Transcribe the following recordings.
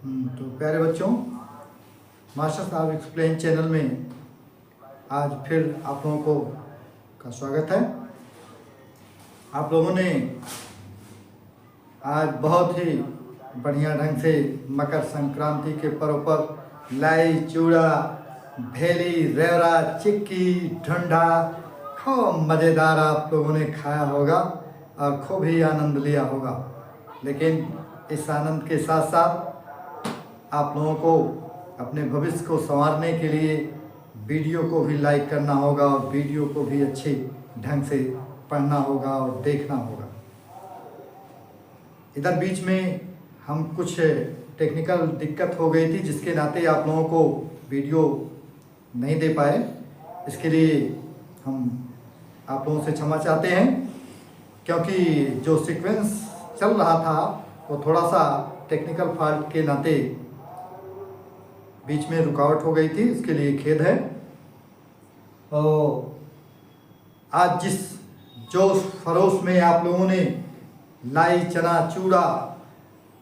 तो प्यारे बच्चों, मास्टर साहब एक्सप्लेन चैनल में आज फिर आप लोगों को का स्वागत है। आप लोगों ने आज बहुत ही बढ़िया ढंग से मकर संक्रांति के पर्व पर लाई, चूड़ा, भेली, रेवड़ा, चिक्की, ढंडा खूब मज़ेदार आप लोगों ने खाया होगा और खूब ही आनंद लिया होगा। लेकिन इस आनंद के साथ साथ आप लोगों को अपने भविष्य को संवारने के लिए वीडियो को भी लाइक करना होगा और वीडियो को भी अच्छे ढंग से पढ़ना होगा और देखना होगा। इधर बीच में हम कुछ टेक्निकल दिक्कत हो गई थी, जिसके नाते आप लोगों को वीडियो नहीं दे पाए। इसके लिए हम आप लोगों से क्षमा चाहते हैं, क्योंकि जो सीक्वेंस चल रहा था वो थोड़ा सा टेक्निकल फॉल्ट के नाते बीच में रुकावट हो गई थी। इसके लिए खेद है। और आज जिस जोश खरोश में आप लोगों ने लाई, चना, चूड़ा,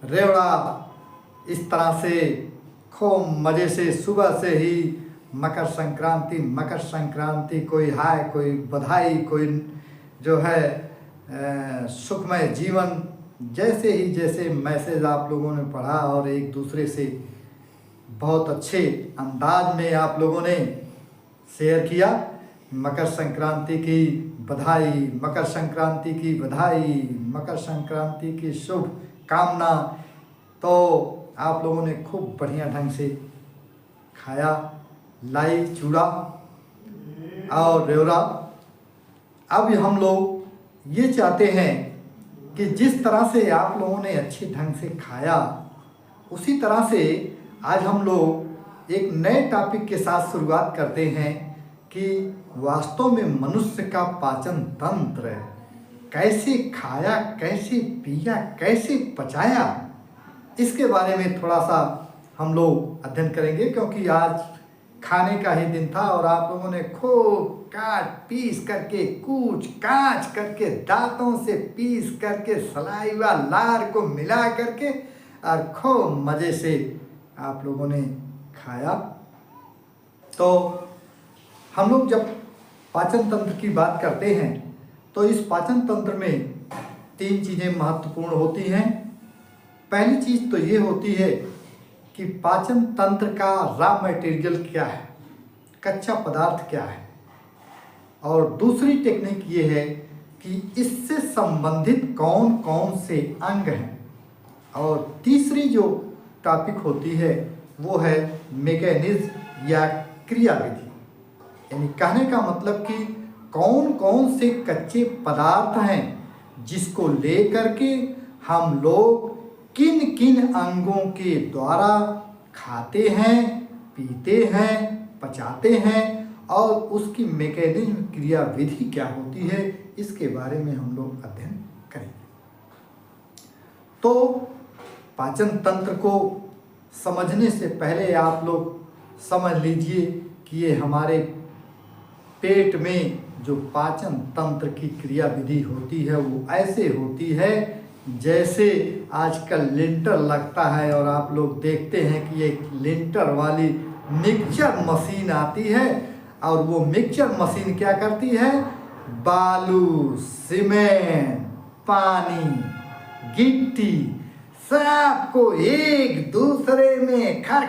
रेवड़ा इस तरह से खूब मज़े से सुबह से ही मकर संक्रांति कोई हाय, कोई बधाई, कोई जो है सुखमय जीवन, जैसे मैसेज आप लोगों ने पढ़ा और एक दूसरे से बहुत अच्छे अंदाज में आप लोगों ने शेयर किया। मकर संक्रांति की बधाई, मकर संक्रांति की बधाई, मकर संक्रांति की शुभ कामना। तो आप लोगों ने खूब बढ़िया ढंग से खाया लाई, चूड़ा और रेवड़ा। अब हम लोग ये चाहते हैं कि जिस तरह से आप लोगों ने अच्छे ढंग से खाया, उसी तरह से आज हम लोग एक नए टॉपिक के साथ शुरुआत करते हैं कि वास्तव में मनुष्य का पाचन तंत्र कैसे खाया, कैसे पिया, कैसे पचाया, इसके बारे में थोड़ा सा हम लोग अध्ययन करेंगे। क्योंकि आज खाने का ही दिन था और आप लोगों ने खूब काट पीस करके, कूच काच करके, दांतों से पीस करके, सलाइवा लार को मिला करके और खूब मज़े से आप लोगों ने खाया। तो हम लोग जब पाचन तंत्र की बात करते हैं तो इस पाचन तंत्र में 3 चीज़ें महत्वपूर्ण होती हैं। पहली चीज़ तो ये होती है कि पाचन तंत्र का रॉ मटेरियल क्या है, कच्चा पदार्थ क्या है। और दूसरी टेक्निक ये है कि इससे संबंधित कौन कौन से अंग हैं। और तीसरी जो टॉपिक होती है वो है मैकेनिज्म या क्रियाविधि। यानी कहने का मतलब कि कौन कौन से कच्चे पदार्थ हैं जिसको लेकर के हम लोग किन किन अंगों के द्वारा खाते हैं, पीते हैं, पचाते हैं और उसकी मैकेनिज्म क्रियाविधि क्या होती है, इसके बारे में हम लोग अध्ययन करेंगे। तो पाचन तंत्र को समझने से पहले आप लोग समझ लीजिए कि ये हमारे पेट में जो पाचन तंत्र की क्रियाविधि होती है वो ऐसे होती है जैसे आजकल लिंटर लगता है और आप लोग देखते हैं कि एक लिंटर वाली मिक्सचर मशीन आती है और वो मिक्सचर मशीन क्या करती है, बालू, सीमेंट, पानी, गिट्टी सबको एक दूसरे में खर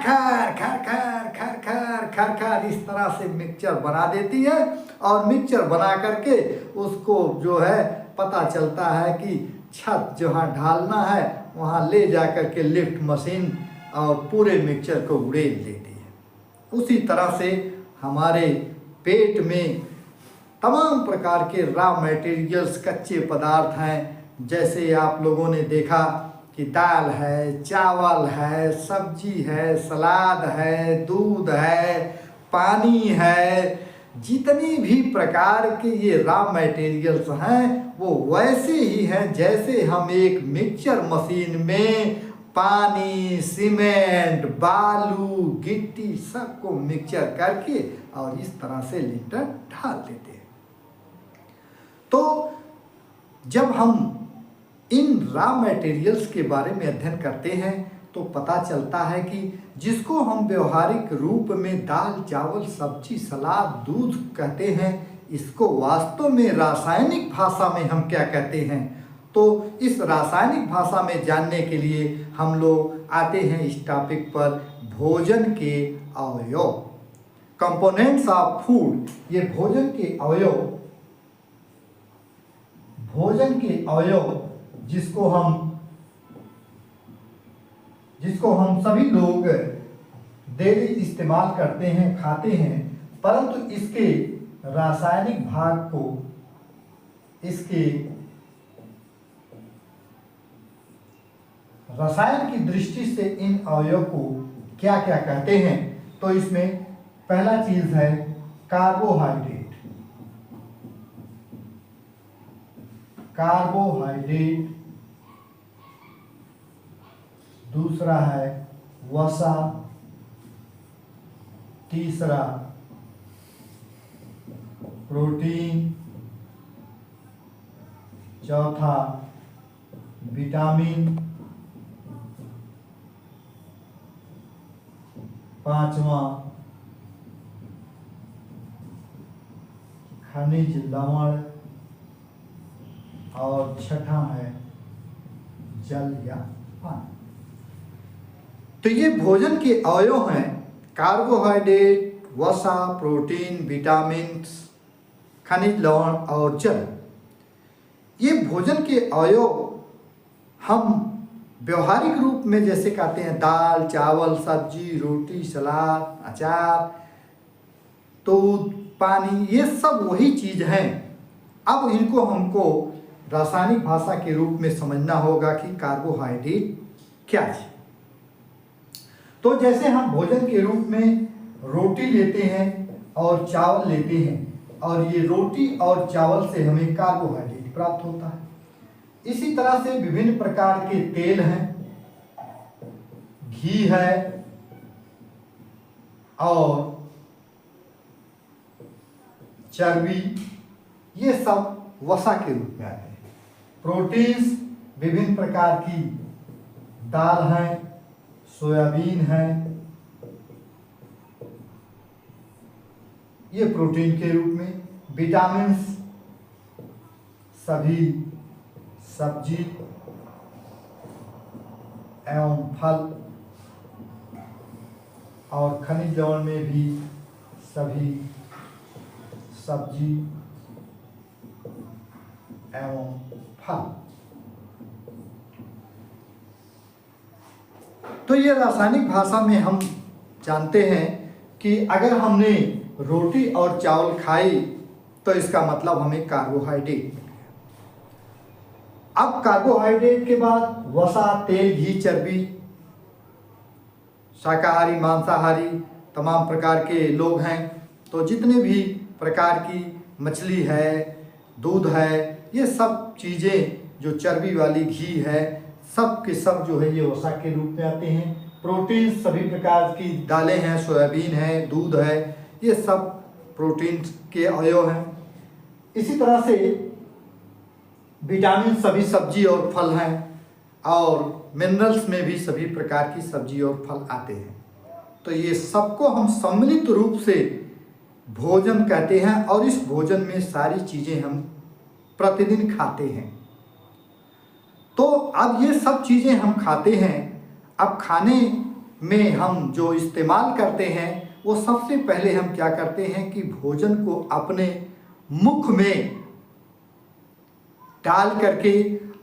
खर इस तरह से मिक्सचर बना देती है। और मिक्सचर बना करके उसको जो है पता चलता है कि छत जहाँ ढालना है वहाँ ले जा कर के लिफ्ट मशीन और पूरे मिक्सचर को उड़ेल देती है। उसी तरह से हमारे पेट में तमाम प्रकार के रॉ मटेरियल्स, कच्चे पदार्थ हैं। जैसे आप लोगों ने देखा कि दाल है, चावल है, सब्जी है, सलाद है, दूध है, पानी है, जितनी भी प्रकार के ये रॉ मटेरियल्स हैं वो वैसे ही हैं जैसे हम एक मिक्सचर मशीन में पानी, सीमेंट, बालू, गिट्टी सबको मिक्सचर करके और इस तरह से लिंटर ढाल देते हैं। तो जब हम इन रॉ मटेरियल्स के बारे में अध्ययन करते हैं तो पता चलता है कि जिसको हम व्यवहारिक रूप में दाल चावल सब्जी सलाद दूध कहते हैं, इसको वास्तव में रासायनिक भाषा में हम क्या कहते हैं। तो इस रासायनिक भाषा में जानने के लिए हम लोग आते हैं इस टॉपिक पर, भोजन के अवयव, कंपोनेंट्स ऑफ फूड। ये भोजन के अवयव जिसको हम सभी लोग डेली इस्तेमाल करते हैं, खाते हैं, परंतु इसके रासायनिक भाग को, इसके रसायन की दृष्टि से इन अवयव को क्या क्या कहते हैं। तो इसमें पहला चीज है कार्बोहाइड्रेट। दूसरा है वसा, तीसरा प्रोटीन, चौथा विटामिन, पांचवा खनिज लवण और छठा है जल या पानी। तो ये भोजन के अवयव हैं, कार्बोहाइड्रेट, वसा, प्रोटीन, विटामिन, खनिज लवण और जल। ये भोजन के अवयव हम व्यवहारिक रूप में जैसे कहते हैं दाल चावल सब्जी रोटी सलाद अचार दूध पानी, ये सब वही चीज हैं। अब इनको हमको रासायनिक भाषा के रूप में समझना होगा कि कार्बोहाइड्रेट क्या है। तो जैसे हम भोजन के रूप में रोटी लेते हैं और चावल लेते हैं, और ये रोटी और चावल से हमें कार्बोहाइड्रेट प्राप्त होता है। इसी तरह से विभिन्न प्रकार के तेल हैं, घी है और चर्बी, ये सब वसा के रूप में आते हैं। प्रोटीन्स विभिन्न प्रकार की दाल है, सोयाबीन है, ये प्रोटीन के रूप में। विटामिन्स सभी सब्जी एवं फल, और खनिज लवण में भी सभी सब्जी एवं फल। तो ये रासायनिक भाषा में हम जानते हैं कि अगर हमने रोटी और चावल खाई तो इसका मतलब हमें कार्बोहाइड्रेट। अब कार्बोहाइड्रेट के बाद वसा, तेल, घी, चर्बी, शाकाहारी मांसाहारी तमाम प्रकार के लोग हैं, तो जितने भी प्रकार की मछली है, दूध है, ये सब चीज़ें जो चर्बी वाली घी है, सब के सब जो है ये वसा के रूप में आते हैं। प्रोटीन सभी प्रकार की दालें हैं, सोयाबीन है, दूध है, ये सब प्रोटीन के अवयव हैं। इसी तरह से विटामिन सभी सब्जी और फल हैं, और मिनरल्स में भी सभी प्रकार की सब्जी और फल आते हैं। तो ये सबको हम सम्मिलित रूप से भोजन कहते हैं, और इस भोजन में सारी चीज़ें हम प्रतिदिन खाते हैं। तो अब ये सब चीज़ें हम खाते हैं, अब खाने में हम जो इस्तेमाल करते हैं वो सबसे पहले हम क्या करते हैं कि भोजन को अपने मुख में डाल करके,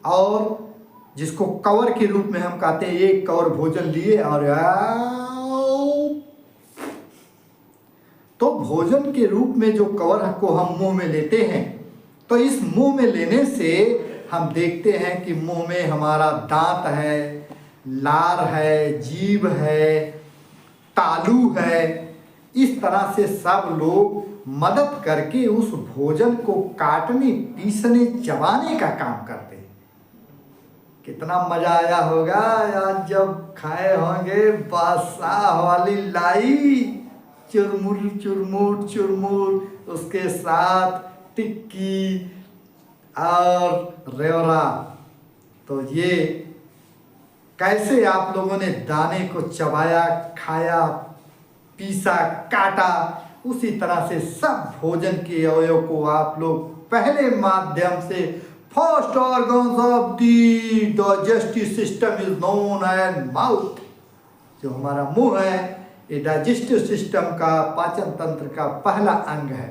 और जिसको कवर के रूप में हम कहते हैं, एक कवर भोजन लिए और तो भोजन के रूप में जो कवर को हम मुंह में लेते हैं, तो इस मुंह में लेने से हम देखते हैं कि मुंह में हमारा दांत है, लार है, जीभ है, तालू है, इस तरह से सब लोग मदद करके उस भोजन को काटने, पीसने, चबाने का काम करते हैं। कितना मजा आया होगा आज जब खाए होंगे बादशाह वाली लाई, चुरमुर चुरमुर चुरमुर, उसके साथ टिक्की और रेवड़ा। तो ये कैसे आप लोगों ने दाने को चबाया, खाया, पीसा, काटा, उसी तरह से सब भोजन के अवयव को आप लोग पहले माध्यम से first organs of the digestive system is known as mouth. जो हमारा मुंह है ये डाइजेस्टिव सिस्टम का, पाचन तंत्र का पहला अंग है।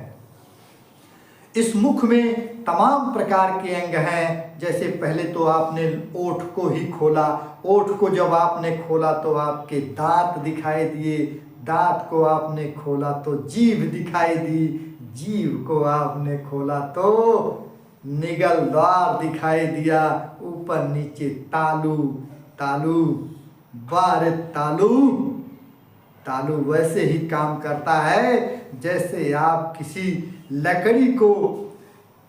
इस मुख में तमाम प्रकार के अंग हैं। जैसे पहले तो आपने ओठ को ही खोला, ओठ को जब आपने खोला तो आपके दांत दिखाई दिए, दांत को आपने खोला तो जीभ दिखाई दी, जीभ को आपने खोला तो निगल द्वार दिखाई दिया, ऊपर नीचे तालू, तालू बारे तालू, तालू वैसे ही काम करता है जैसे आप किसी लकड़ी को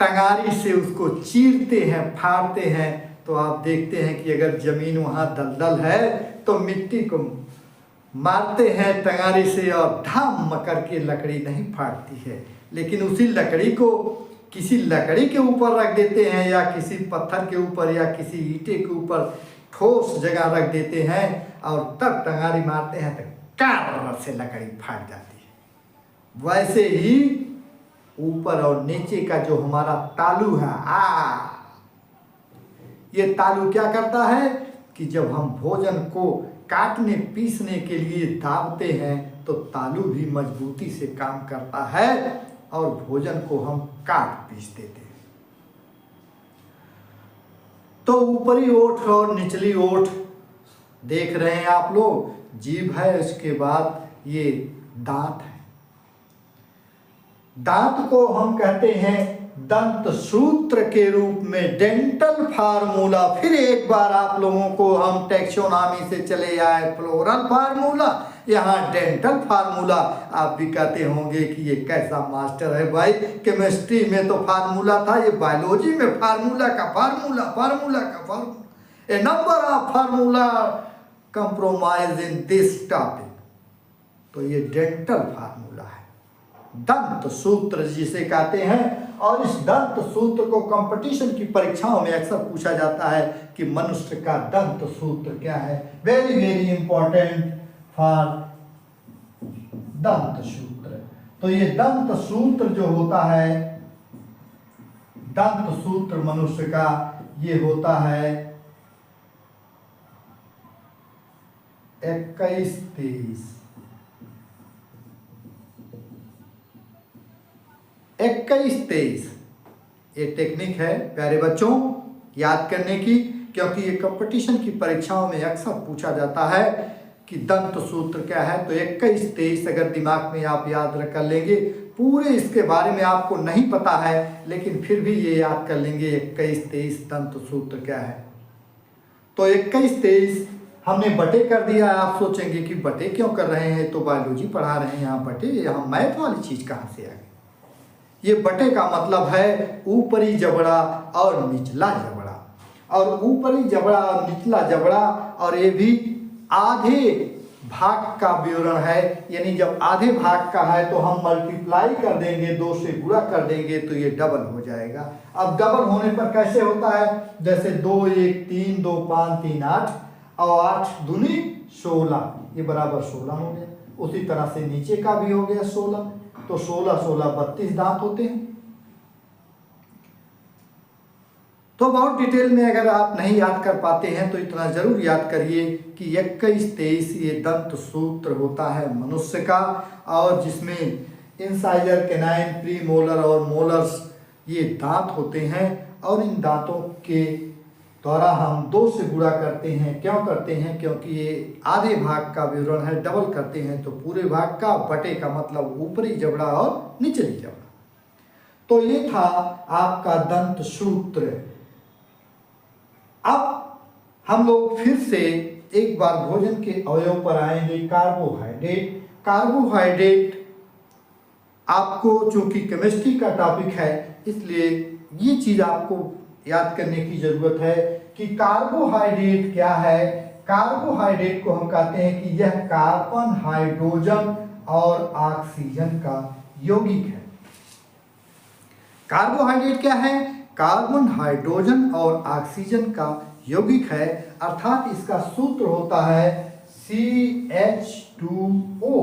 टंगारी से उसको चीरते हैं, फाड़ते हैं, तो आप देखते हैं कि अगर जमीन वहाँ दलदल है तो मिट्टी को मारते हैं टंगारी से और धम करके लकड़ी नहीं फाड़ती है। लेकिन उसी लकड़ी को किसी लकड़ी के ऊपर रख देते हैं या किसी पत्थर के ऊपर या किसी ईंटे के ऊपर ठोस जगह रख देते हैं और तब टंगारी मारते हैं तो कार से लकड़ी फाट जाती है। वैसे ही ऊपर और नीचे का जो हमारा तालू है, ये तालू क्या करता है कि जब हम भोजन को काटने पीसने के लिए दाबते हैं तो तालू भी मजबूती से काम करता है और भोजन को हम काट पीस देते हैं। तो ऊपरी ओठ और निचली ओठ देख रहे हैं आप लोग, जीभ है, उसके बाद ये दांत है। दांत को हम कहते हैं दंत सूत्र के रूप में, डेंटल फार्मूला। फिर एक बार आप लोगों को हम टैक्सोनॉमी से चले आए, फ्लोरल फार्मूला, यहाँ डेंटल फार्मूला। आप भी कहते होंगे कि ये कैसा मास्टर है भाई, केमिस्ट्री में तो फार्मूला था, ये बायोलॉजी में फार्मूला का फार्मूला, फार्मूला का formula, A number of formula compromise in this topic. तो ये डेंटल फार्मूला है, दंत सूत्र जिसे कहते हैं। और इस दंत सूत्र को कंपटीशन की परीक्षाओं में अक्सर पूछा जाता है कि मनुष्य का दंत सूत्र क्या है। वेरी वेरी इंपॉर्टेंट फॉर दंत सूत्र। तो ये दंत सूत्र जो होता है, दंत सूत्र मनुष्य का ये होता है 21-23। 21-23 ये टेक्निक है प्यारे बच्चों याद करने की, क्योंकि ये कंपटीशन की परीक्षाओं में अक्सर पूछा जाता है कि दंत सूत्र क्या है। तो 21-23 अगर दिमाग में आप याद कर लेंगे, पूरे इसके बारे में आपको नहीं पता है लेकिन फिर भी ये याद कर लेंगे 21-23 दंत सूत्र क्या है। तो 21-23 हमने बटे कर दिया। आप सोचेंगे कि बटे क्यों कर रहे हैं, तो बायोलॉजी पढ़ा रहे हैं, यहाँ बटे, यहाँ मैथ वाली चीज़ कहाँ से आ गई। ये बटे का मतलब है ऊपरी जबड़ा और निचला जबड़ा, और ऊपरी जबड़ा और निचला जबड़ा, और ये भी आधे भाग का विवरण है। यानी जब आधे भाग का है तो हम मल्टीप्लाई कर देंगे, 2 से गुणा कर देंगे तो ये डबल हो जाएगा। अब डबल होने पर कैसे होता है, जैसे 2 1 3 2 5 3 8 और 8 दूनी 16, ये बराबर 16 हो गया। उसी तरह से नीचे का भी हो गया 16, तो 16 16 32 दांत होते हैं। तो बहुत डिटेल में अगर आप नहीं याद कर पाते हैं तो इतना जरूर याद करिए कि 21-23 ये दंत सूत्र होता है मनुष्य का, और जिसमें इंसाइजर, कैनाइन, प्री मोलर और मोलर्स ये दांत होते हैं। और इन दांतों के द्वारा हम 2 से गुणा करते हैं। क्यों करते हैं, क्योंकि ये आधे भाग का विवरण है, डबल करते हैं तो पूरे भाग का, बटे का मतलब ऊपरी जबड़ा और निचली जबड़ा। तो ये था आपका दंत सूत्र। अब हम लोग फिर से एक बार भोजन के अवयव पर आएंगे। कार्बोहाइड्रेट। कार्बोहाइड्रेट आपको चूंकि केमिस्ट्री का टॉपिक है इसलिए ये चीज आपको याद करने की जरूरत है कि कार्बोहाइड्रेट क्या है। कार्बोहाइड्रेट को हम कहते हैं कि यह कार्बन, हाइड्रोजन और ऑक्सीजन का यौगिक है। कार्बोहाइड्रेट क्या है, कार्बन, हाइड्रोजन और ऑक्सीजन का यौगिक है, अर्थात इसका सूत्र होता है CH2O।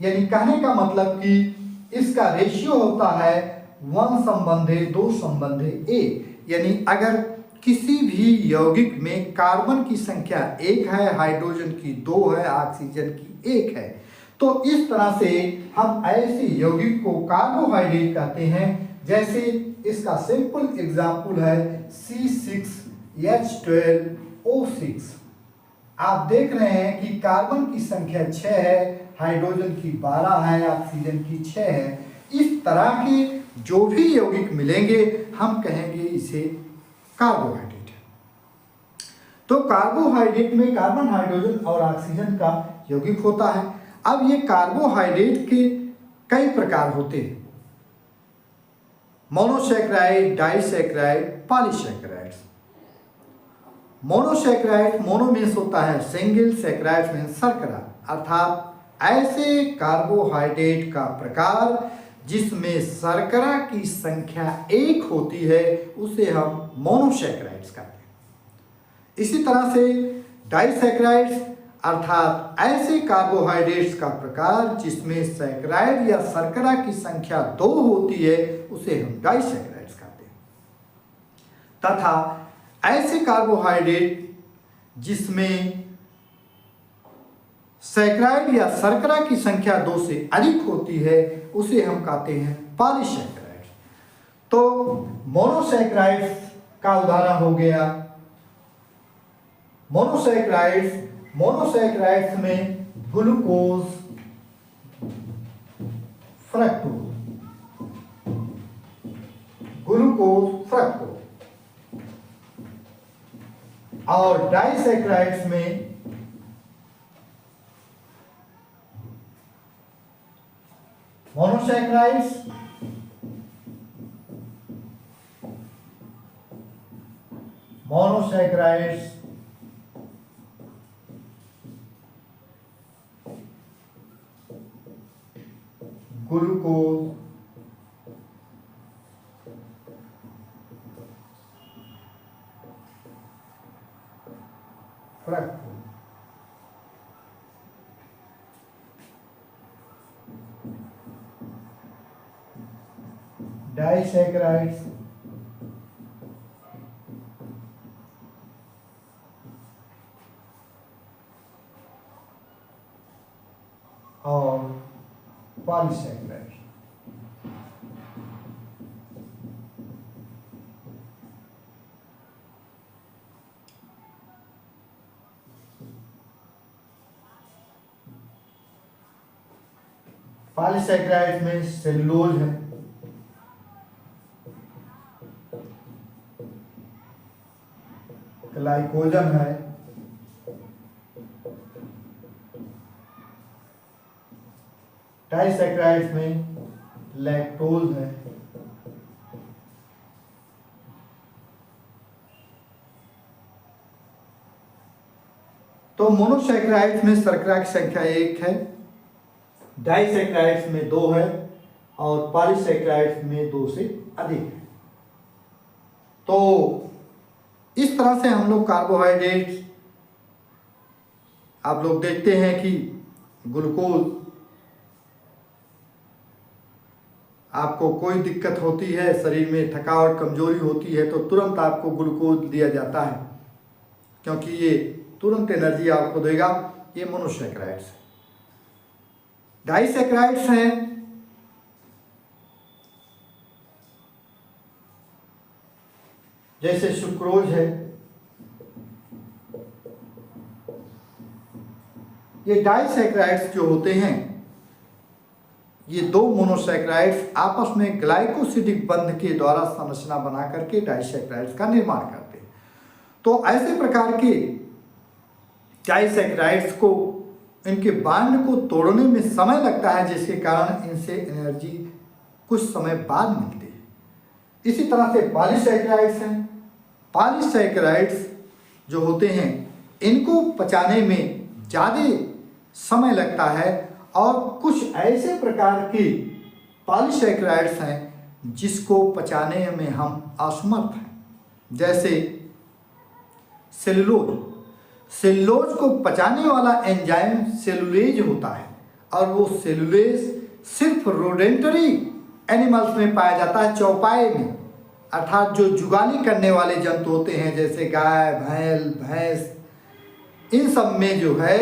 यानी कहने का मतलब कि इसका रेशियो होता है 1:2:1। यानी अगर किसी भी यौगिक में कार्बन की संख्या 1 है, हाइड्रोजन की 2 है, ऑक्सीजन की 1 है, तो इस तरह से हम ऐसे यौगिक को कार्बोहाइड्रेट कहते हैं। जैसे इसका सिंपल एग्जाम्पल है C6H12O6। आप देख रहे हैं कि कार्बन की संख्या 6 है, हाइड्रोजन की 12 है, ऑक्सीजन की 6 है। इस तरह के जो भी यौगिक मिलेंगे हम कहेंगे इसे कार्बोहाइड्रेट है। तो कार्बोहाइड्रेट में कार्बन, हाइड्रोजन और ऑक्सीजन का यौगिक होता है। अब ये कार्बोहाइड्रेट के कई प्रकार होते हैं, monosaccharide, disaccharide, polysaccharides. Monosaccharide, mono means होता है सिंगल, सैकेराइड मीन्स शर्करा, अर्थात ऐसे कार्बोहाइड्रेट का प्रकार जिसमें शर्करा की संख्या 1 होती है उसे हम मोनोसैकेराइड्स कहते हैं। इसी तरह से डाइसैकेराइड्स अर्थात ऐसे कार्बोहाइड्रेट्स का प्रकार जिसमें सैकेराइड या शर्करा की संख्या 2 होती है उसे हम डाइसैकेराइड्स कहते हैं। तथा ऐसे कार्बोहाइड्रेट जिसमें सैकेराइड या शर्करा की संख्या 2 से अधिक होती है उसे हम कहते हैं पॉलीसैकेराइड। तो मोनोसैकेराइड्स का उदाहरण हो गया मोनोसैकेराइड्स में ग्लूकोज, फ्रक्टोज और डाइसैकेराइड्स में मोनोसैकेराइड्स, ग्लूकोज, फ्रक्टोज। डाइसैकेराइड्स और पॉलीसैकेराइड्स। पॉलीसैकेराइड्स में सेलुलोज है, ग्लाइकोजन है, डाइसैकेराइड्स में लैक्टोज है, तो मोनोसैकेराइड्स में शर्करा की संख्या 1 है, डाइसैकेराइड्स में 2 है और पॉलीसैकेराइड्स में 2 से अधिक है। तो इस तरह से हम लोग कार्बोहाइड्रेट्स, आप लोग देखते हैं कि ग्लूकोज, आपको कोई दिक्कत होती है, शरीर में थकावट, कमजोरी होती है तो तुरंत आपको ग्लूकोज दिया जाता है क्योंकि ये तुरंत एनर्जी आपको देगा। ये मोनोसैकेराइड्स है। डाइसैकेराइड्स हैं जैसे सुक्रोज है, ये डाइसैकेराइड्स जो होते हैं, ये 2 मोनोसैकेराइड्स आपस में ग्लाइकोसिडिक बंध के द्वारा संरचना बना करके डाइसैकेराइड्स का निर्माण करते हैं। तो ऐसे प्रकार के डाइसैकेराइड्स को, इनके बांड को तोड़ने में समय लगता है जिसके कारण इनसे एनर्जी कुछ समय बाद मिलती है। इसी तरह से पॉलीसैकेराइड्स हैं। पॉलीसैकेराइड्स जो होते हैं इनको पचाने में ज़्यादा समय लगता है और कुछ ऐसे प्रकार के पॉलीसैकेराइड्स हैं जिसको पचाने में हम असमर्थ हैं। जैसे सेलुलोज। सेलुलोज को पचाने वाला एंजाइम सेलुलेज होता है और वो सेलुलेज सिर्फ रोडेंटरी एनिमल्स में पाया जाता है, चौपाए में, अर्थात जो जुगाली करने वाले जंतु होते हैं जैसे गाय, भैंस, इन सब में जो है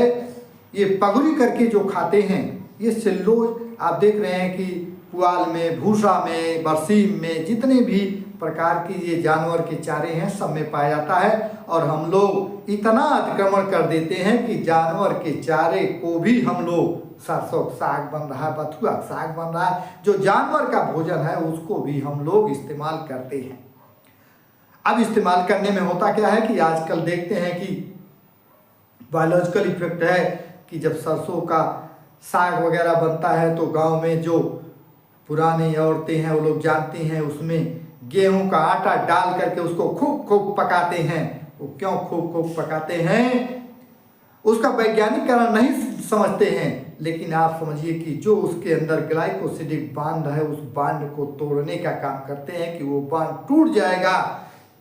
ये पगुरी करके जो खाते हैं ये सेलुलोज आप देख रहे हैं कि पुआल में, भूसा में, बरसीम में, जितने भी प्रकार की ये जानवर के चारे हैं सब में पाया जाता है। और हम लोग इतना अतिक्रमण कर देते हैं कि जानवर के चारे को भी हम लोग, सरसों साग बन रहा है, बथुआ साग बन रहा है, जो जानवर का भोजन है उसको भी हम लोग इस्तेमाल करते हैं। अब इस्तेमाल करने में होता क्या है कि आजकल देखते हैं कि बायोलॉजिकल इफेक्ट है कि जब सरसों का साग वगैरह बनता है तो गांव में जो पुरानी औरतें हैं वो लोग जानती हैं, उसमें गेहूं का आटा डाल करके उसको खूब खूब पकाते हैं। वो क्यों खूब खूब पकाते हैं उसका वैज्ञानिक कारण नहीं समझते हैं, लेकिन आप समझिए कि जो उसके अंदर ग्लाइकोसिडिक बांध है उस बांध को तोड़ने का काम करते हैं कि वो बांध टूट जाएगा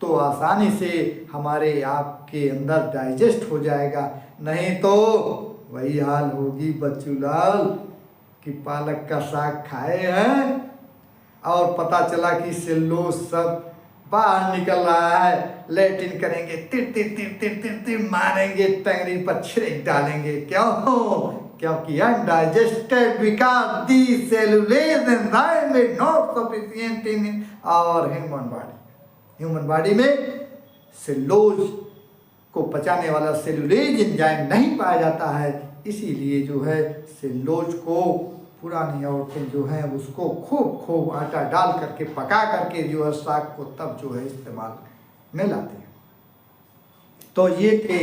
तो आसानी से हमारे आपके अंदर डाइजेस्ट हो जाएगा। नहीं तो वही हाल होगी बच्चूलाल कि पालक का साग खाए हैं और पता चला कि सेलुलोज सब बाहर निकल रहा है, लैट्रिन करेंगे, तिर तिर तिर तिर तिर तिर मारेंगे, टंगरी पर छिड़क डालेंगे। क्यों? क्योंकि undigested because the cellulase enzyme is not sufficient in our human body. Human body में सेलुलोज को पचाने वाला सेलुलेज एंजाइम नहीं पाया जाता है, इसीलिए जो है सेलुलोज को पुरानी औरतें जो हैं उसको खूब खूब आटा डाल करके पका करके जो है साग को तब जो है इस्तेमाल में लाते हैं। तो ये थे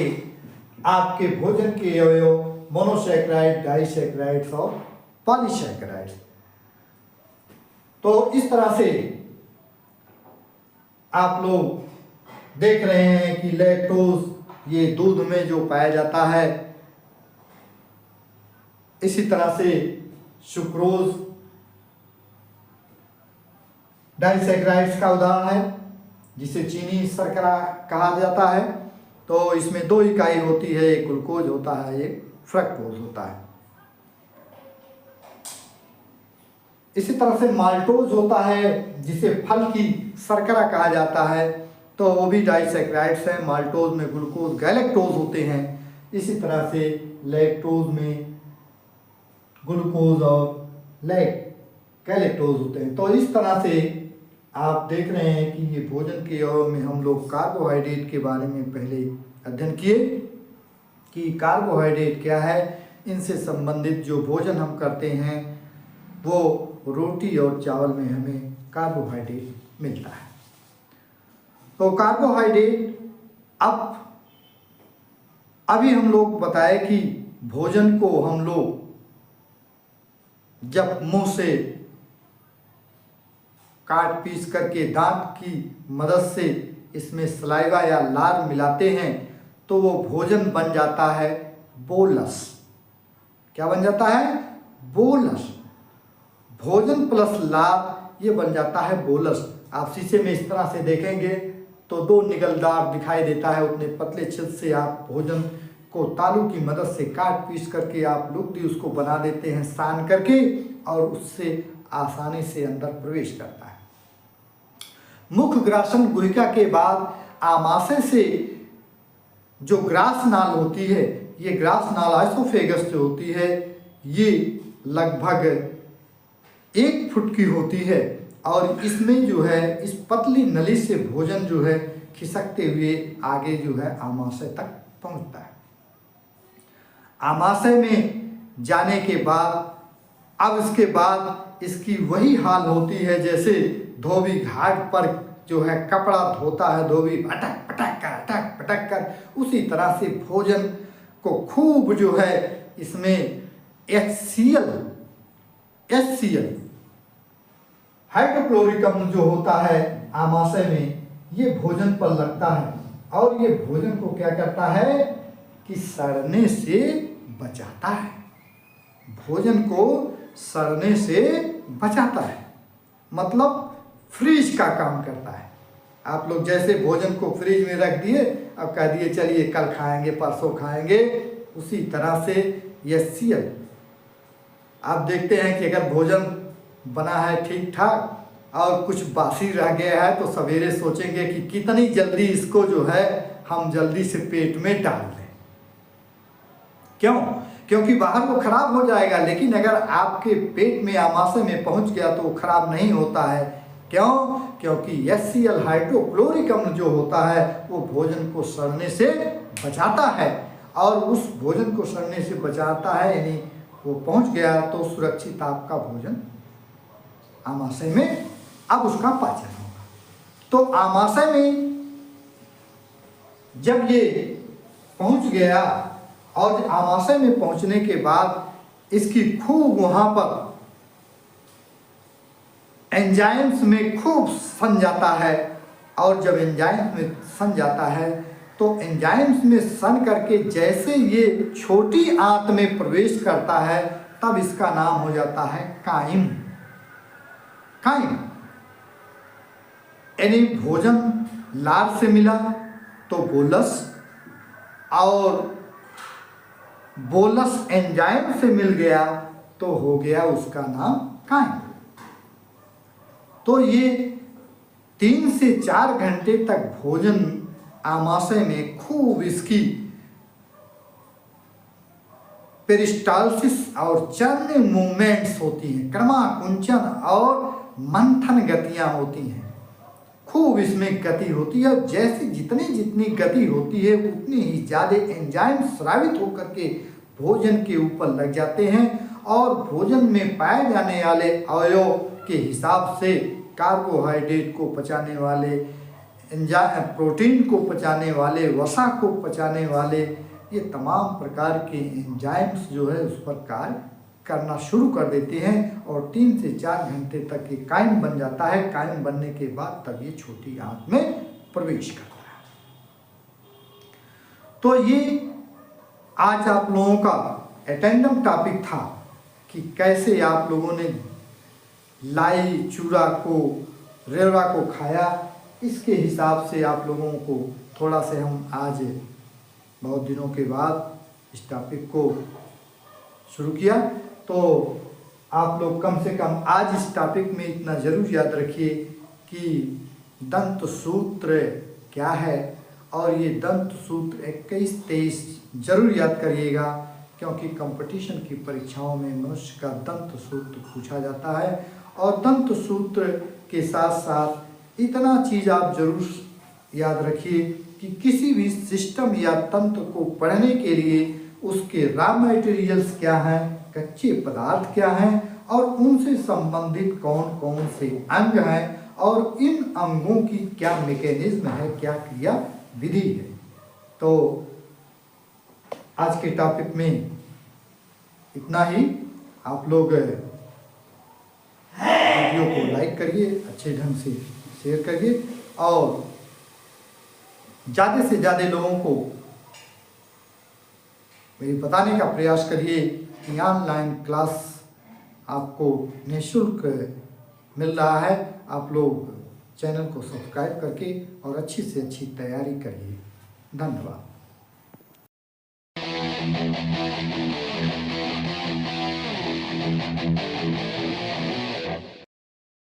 आपके भोजन के अवयव, मोनोसैकेराइड, डाइसैकेराइड्स और पॉलीसैकेराइड्स। तो इस तरह से आप लोग देख रहे हैं कि लैक्टोज ये दूध में जो पाया जाता है, इसी तरह से सुक्रोज डाइसैकेराइड्स का उदाहरण है जिसे चीनी शर्करा कहा जाता है। तो इसमें दो इकाई होती है, एक ग्लूकोज होता है, एक फ्रक्टोज होता है। इसी तरह से माल्टोज होता है जिसे फल की शर्करा कहा जाता है, तो वो भी डाइसैकेराइड्स है। माल्टोज में ग्लूकोज गैलेक्टोज होते हैं, इसी तरह से लैक्टोज में ग्लूकोज और गैलेक्टोज होते हैं। तो इस तरह से आप देख रहे हैं कि ये भोजन के अवयव में हम लोग कार्बोहाइड्रेट के बारे में पहले अध्ययन किए कि कार्बोहाइड्रेट क्या है, इनसे संबंधित जो भोजन हम करते हैं वो रोटी और चावल में हमें कार्बोहाइड्रेट मिलता है। तो कार्बोहाइड्रेट अभी हम लोग बताए कि भोजन को हम लोग जब मुंह से काट पीस करके दांत की मदद से इसमें सलाइवा या लार मिलाते हैं तो वो भोजन बन जाता है बोलस। क्या बन जाता है? बोलस। भोजन प्लस लार ये बन जाता है बोलस। आप शीशे में इस तरह से देखेंगे तो दो निगलदार दिखाई देता है, उतने पतले छिद से आप भोजन को तालू की मदद से काट पीस करके आप लुगदी उसको बना देते हैं सान करके, और उससे आसानी से अंदर प्रवेश करता है। मुख ग्रासन गुहिका के बाद आमाशय से जो ग्रास नाल होती है, ये ग्रास नाल आइसोफेगस जो होती है ये लगभग 1 फुट की होती है और इसमें जो है इस पतली नली से भोजन जो है खिसकते हुए आगे जो है आमाशय तक पहुंचता है। आमाशय में जाने के बाद अब इसके बाद इसकी वही हाल होती है जैसे धोबी घाट पर जो है कपड़ा धोता है धोबी, अटक पटक कर उसी तरह से भोजन को खूब जो है इसमें HCl हाइड्रोक्लोरिक अम्ल जो होता है आमाशय में, ये भोजन पर लगता है और ये भोजन को क्या करता है कि सड़ने से बचाता है। भोजन को सड़ने से बचाता है, मतलब फ्रीज का काम करता है। आप लोग जैसे भोजन को फ्रिज में रख दिए, अब कह दिए चलिए कल खाएंगे परसों खाएंगे, उसी तरह से यह सीएल। आप देखते हैं कि अगर भोजन बना है ठीक ठाक और कुछ बासी रह गया है तो सवेरे सोचेंगे कि कितनी जल्दी इसको जो है हम जल्दी से पेट में डाल दें। क्यों? क्योंकि बाहर वो खराब हो जाएगा, लेकिन अगर आपके पेट में आमाशय में पहुंच गया तो वो खराब नहीं होता है। क्यों? क्योंकि HCl हाइड्रोक्लोरिक अम्ल जो होता है वो भोजन को सड़ने से बचाता है, और उस भोजन को सड़ने से बचाता है, यानी वो पहुंच गया तो सुरक्षित आपका भोजन आमाशय में अब उसका पाचन होगा। तो आमाशय में जब ये पहुंच गया और आमाशय में पहुंचने के बाद इसकी खूब वहां पर एंजाइम्स में खूब सन जाता है, और जब एंजाइम्स में सन जाता है तो एंजाइम्स में सन करके जैसे ये छोटी आंत में प्रवेश करता है तब इसका नाम हो जाता है काइम। काइम यानी भोजन लार से मिला तो बोलस, और बोलस एंजाइम से मिल गया तो हो गया उसका नाम काइम। तो ये 3 से 4 घंटे तक भोजन आमाशय में खूब इसकी पेरिस्टाल्सिस और चर्न मूवमेंट्स होती हैं, क्रमाकुंचन और मंथन गतियां होती हैं, खूब इसमें गति होती है। जैसे जितनी गति होती है उतनी ही ज़्यादा एंजाइम स्रावित होकर के भोजन के ऊपर लग जाते हैं, और भोजन में पाए जाने वाले अवयव के हिसाब से कार्बोहाइड्रेट को पचाने वाले, प्रोटीन को पचाने वाले, वसा को पचाने वाले, ये तमाम प्रकार के एंजाइम्स जो है उस पर कार्य करना शुरू कर देते हैं, और 3 से 4 घंटे तक ये काइम बन जाता है। काइम बनने के बाद तब ये छोटी आंत में प्रवेश करता है। तो ये आज आप लोगों का एटेंडम टॉपिक था कि कैसे आप लोगों ने लाई चूड़ा को, रेवड़ा को खाया। इसके हिसाब से आप लोगों को थोड़ा से हम आज बहुत दिनों के बाद इस टॉपिक को शुरू किया, तो आप लोग कम से कम आज इस टॉपिक में इतना ज़रूर याद रखिए कि दंत सूत्र क्या है, और ये दंत सूत्र 21-23 जरूर याद करिएगा, क्योंकि कंपटीशन की परीक्षाओं में मनुष्य का दंत सूत्र पूछा जाता है। और दंत सूत्र के साथ साथ इतना चीज़ आप जरूर याद रखिए कि किसी भी सिस्टम या तंत्र को पढ़ने के लिए उसके रॉ मटेरियल्स क्या हैं, कच्चे पदार्थ क्या हैं, और उनसे संबंधित कौन कौन से अंग हैं, और इन अंगों की क्या मैकेनिज्म है, क्या क्रिया विधि है। तो आज के टॉपिक में इतना ही। आप लोग वीडियो को लाइक करिए, अच्छे ढंग से शेयर करिए, और ज़्यादा से ज़्यादा लोगों को मेरी बताने का प्रयास करिए कि ऑनलाइन क्लास आपको निःशुल्क मिल रहा है। आप लोग चैनल को सब्सक्राइब करके और अच्छी से अच्छी तैयारी करिए। धन्यवाद।